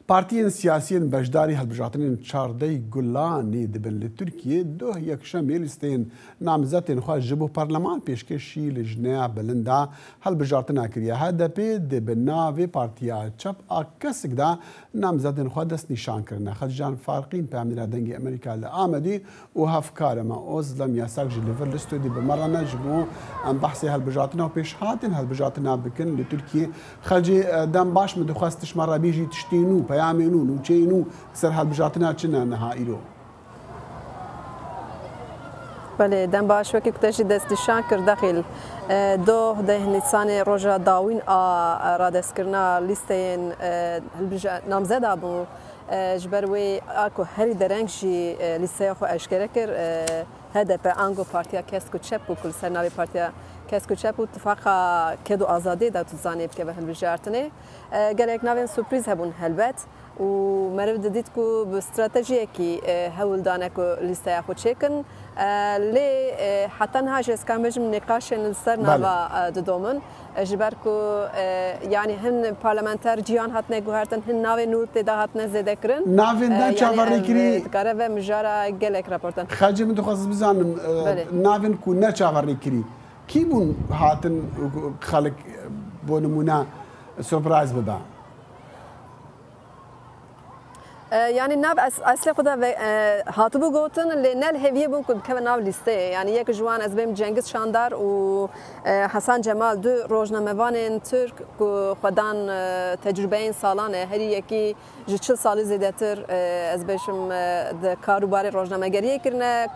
پارتیên siyasiyên beşdarî hilbijartinên çardeh Gulanê dibin li Tirkiyê duh yekşemê lîsteyên namzetên xwe ji bo Parleman pêşkêşî li jineya bilind de hilbijartina kiriye. HDP dê bi navê Partiya Çap a kesik de namzetên xwe dest nîşan kirine. Xedican Farqîn peyamnêra dengê Amerîka li Amedî û hevkara me Ozlem Yasak ji li vir li stûdî bi me re ne ji bo em behsê hilbijartina û pêşhatên hilbijartina bikin li Tirkiyê. Xecê dem baş min dixwest tişma rebî jî tiştîn û peyamên û nûçeyên û ser hilbijartina çi ne niha îro? بله دم باش وکی کتشی دستشان کرد داخل دو ده نیسان روزا داوین را دست کرنا لیستین نامزد آبو جبروی آکو هری درنگی لیسته خو اشکره کر HDP آنگو پارتیا کسکو چپ و کل سرناوی پارتیا کسکو چپ و اتفاقا کدو آزادی دا تو زانیب که به هلبجارتنه گلیک ناوین سورپریز هبون هلبت و مرد دیدید کو به استراتژی کی هول دانه کو لیسته خو چکن لی حتی نهاج اسکامبج من نقاش نصر نوا ددومن جبر کو یعنی هن پارلمانتر جیان هات نگوهرتن هن ناو نوت دا هات نزده کرن ناوین دا چاوری کری کاره و مجارا گلک راپورتن خارج من تخصص بزنم ناوین کو نه چاوری کری کی بون هاتن خلق بونمونا سورپرایز بدا يعني ناب اصل خدا هاتبو گوتن لنال هویه بون کد که ناو لیسته يعني یک جوان از بیم جنگیز شاندار و حسن جمال دو روزنامه‌وان ترک خدان تجربه این سالانه هر یکی جچل سالی زیادتر از بیشم د کاروبار روزنامه‌گری کرنه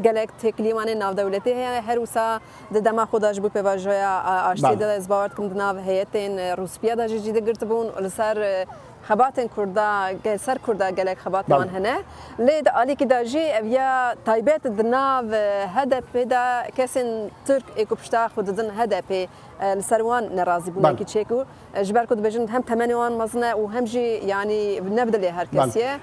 گلک تکلیمان ناو دولتی هر وسا د دما خودش بو پیواژیا اشتی د از باورد کم ناو هیئتین روسپیا د جدید گرتبون لسر خباتن کردا سر کردا گلک خبات من هنه لید علی کی داجی اویا تایبت دناو HDP دا کسین ترک اکوپشتا خود دن HDP لسروان نرازی بودن کی چیکو جبر کد بجن هم تمنیوان مزنه و هم جی یعنی نبدلی هر کسیه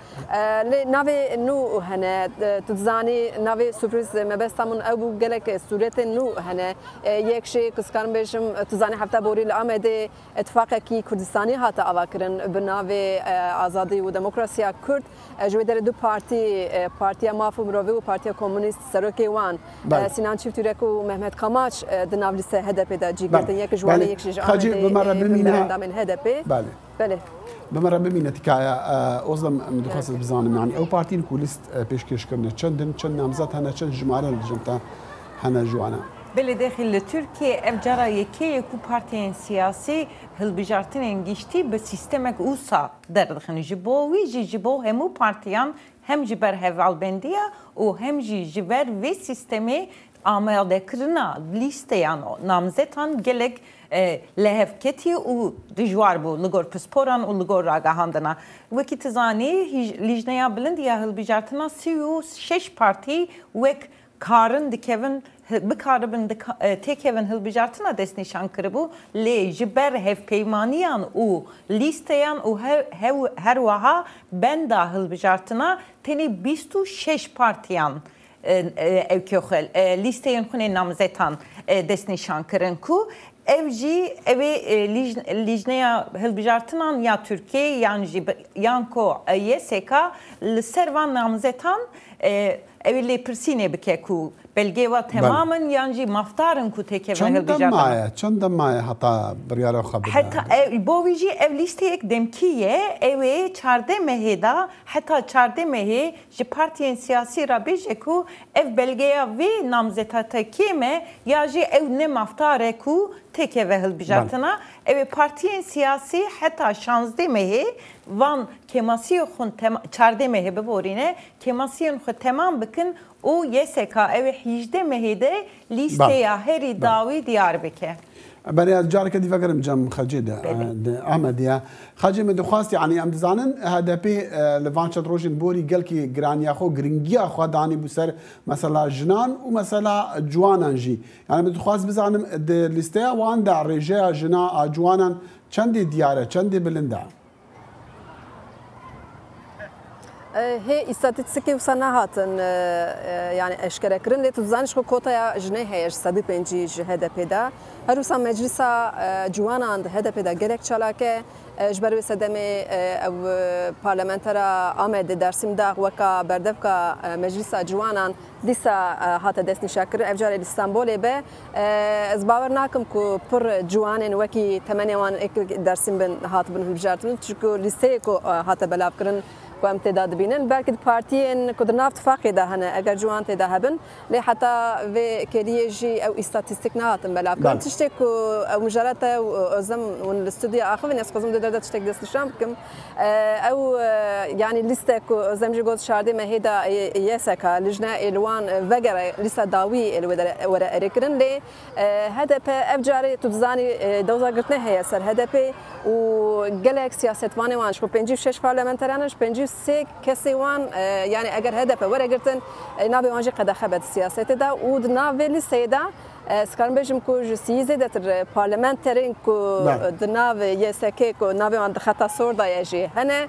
لی ناوی نو هنه تزانی ناوی سورپریز مبستمون ابو گلک صورت نو هنه یک شی کسکارم بجم تزانی هفته بوری لامده اتفاق کی کردستانی هات آواکرن بناوی آزادی و دموکراسیا کرد جوی در دو پارتیا مافو مروی و پارتیا کمونیست سروکی وان سینان چیفتورک و محمد کاماچ دناو لیسته HDP دا جی گرتن یک جوانی یک شیج خاجی بمره بمینه من HDP بله بمره بمینه تکایه اوزم مدخصص بزانم يعني او پارتین کو لیست پیشکش کرنه چند نامزد هنه چند جمعه لجنتا هنه جوانا بله داخل ترکیه افجارا یکی کو پارتیین سیاسی هلبجارتنین گشتی به سیستمک اوسا دردخن جبوی جبو همو پارتیان هم جبر هفالبندیا و هم جبر و سیستمی آماده کرنا لیستیان نامزدان گلک لهفکتی و دجوار بو لگور پسپوران و لگور راگاهاندنا وکی تزانی لیجنیا بلندیا هلبجارتنا 36 پارتی وک کارن دکevin بکاربن تکevin هلبجارتنا دست نشان کربو لی جبر هفپیمانیان و لیستیان و هر وها بندا هلبجارتنا تنی 26 پارتیان evköxel listeyin xune namzetan dest nişan kirin ku evji evi lijneya hilbijartinan ya Türkiye yanko YSK li servan namzetan evi li persine bike ku belgeva tamamen yanji maftarın ku teke ve hilbijartinan çanda maya hata biryara xabir hatta boviji ev listeyek demkiye evi çarde meheda hatta çarde mehe ji partiyen siyasi rabije ku ev belgeya ve namzetata kime ya ji ev ne maftare ku teke ve hilbijartina ev partiyen siyasi hatta şanzde mehe van kemasiyo xun çarde mehe beborine kemasiyon xu tamam bikin o YSK ev 18 mehede listeya heri davi Diyarbakır. برای جاری که دیگر کردم جام خجیده آمدیا خجی من دخواست یعنی ام دزانن HDP لوانچت روزین بوری گل کی گرانیا خو گرینگیا خو دانی بسر مثلا جنان و مثلا جوانان جی یعنی من دخواست بزنم د لیسته وان در رژه جنا جوانان چندی دیاره چندی بلنده هي استاتستيكي وصلنا هاتن يعني اشكرا كرن لي تزانش خو كوتا جنيه هيش صدي بنجي HDP دا هروسا مجلسا جوانا عند HDP دا گرك چلاكه جبر سدمه او پارلمانترا آمد درسیم دا وکا بردفکا مجلس جوانان دیسا هات دست نشکر افجار استانبول به از باور ناکم کو پر جوانن وکی تمنیوان درسیم بن هات بن هلبجارتن چکو لیسته کو هات بلاب کرن و امتداد بینن بلکه پارتیین کدرنافت فاقده هنه اگر جوان تدا هبن لی حتی و کلیجی او استاتستیک نهاتن بلاب کرن تشتک او مجرات او زم ون الاستوديو آخر ناس قزم دردت تشتك دست نشام بكم او يعني لسته كو زمجي قوز شاردي ما هيدا يسكا لجنة الوان فجر لسه داوي الورا اريكرن لي هدف افجاري تبزاني دوزا قلتنا هي سر هدف وقالك سياسة واني وانش بنجي شش برلمانترانش بنجي سي كسي وان يعني اگر هدف ورا قلتن نابي وانجي قد خبت السياسة دا ودنافي لسه دا سكان بيجم كو جسيزه دتر بارلمانترين كو دناف يسكي كو نافي عند خطا صوردا يجي هنا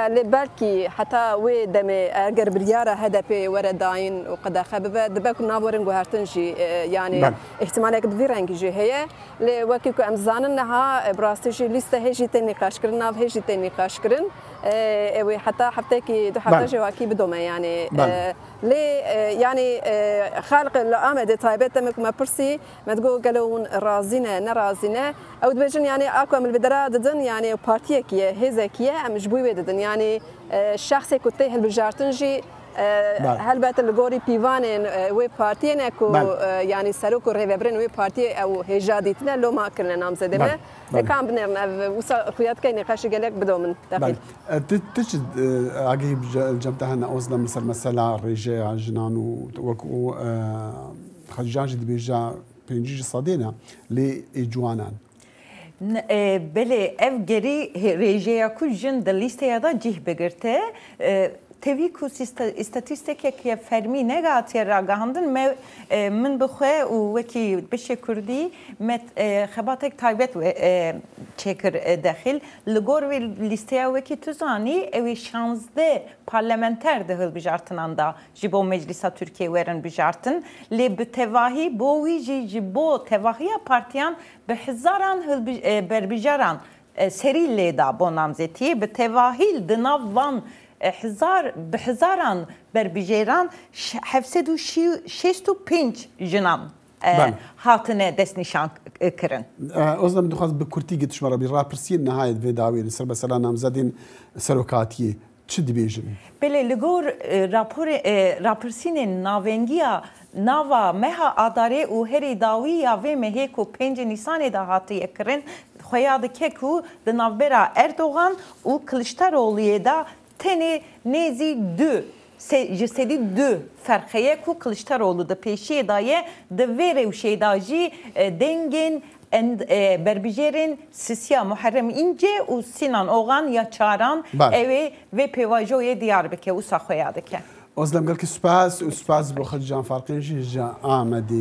لبالكي حتى وي دم اگر برياره هدفي ورا داين وقد خببه دبك نابورن غهرتنجي يعني احتمال كبير انجي هي لوكي كو امزان انها براستيجي لسه هيجي نقاش كرنا هيجي نقاش كرن وي حتى حفتكي دو حتى جواكي بدوما يعني لي يعني خالق الامد طيبت ما برسي ما تقول قالون رازينه نرازينه او تبجن يعني اكو من البدرا ددن يعني بارتيكيه هزكيه مش بوي ددن يعني الشخص كنتي هالبجارتنجي هل بات الجوري بيفان وي بارتي نكو يعني سلوك ريفبرين وي بارتي او هجاديتنا لو ما كنا نام زدمه كان بنرنا وصل خيات كاين نقاش قالك بدو من داخل تجد عقيب جمتها اوزنا مثلا رجاء جنان وكو خجاج دبيجا بينجي صادينا لجوانان بله اف گری رجاء کو جن د لیسته دا جه بگرته تبي كو استاتستيك كي فرمي نغاتي راغاندن من بخوي وكي بشي كردي مت خباتك تايبت تشيكر داخل لغور وي ليستيا وكي تزاني اوي شانزده parlamenter de hılbijartınanda jibo meclisa Türkiye veren bijartın li bitevahi bovi jibo tevahiya partiyan behizaran berbijaran serille da bonamzeti bitevahil dınavvan حزار بحزاران بربیجران 765 جنان هاتنه دست نشان کرن. أصلاً بدو خاص بكرتي قد شمرة بالرابرسين نهاية في داوي لسر مثلا نامزدين سروكاتية چه دبيجن؟ بله لگور رابرسين ناونگيا ناوا مها آداره و هری داوی یا و مهی کو 5 نیسان دا هاتیه کرن خویاد که کو دنابرا اردوغان و کلشتاروğlu'ya da teni nezi dü cesedi dü ferxeye ku Kılıçdaroğlu da peşiye daye de verev şeydacı dengen berbijerin Sisya Muharrem İnce u Sinan Oğan ya çaran evi ve pevajoye Diyarbakır u saxoyadike. Özlem gelki spas u spas bu xcan farqin jî Amedî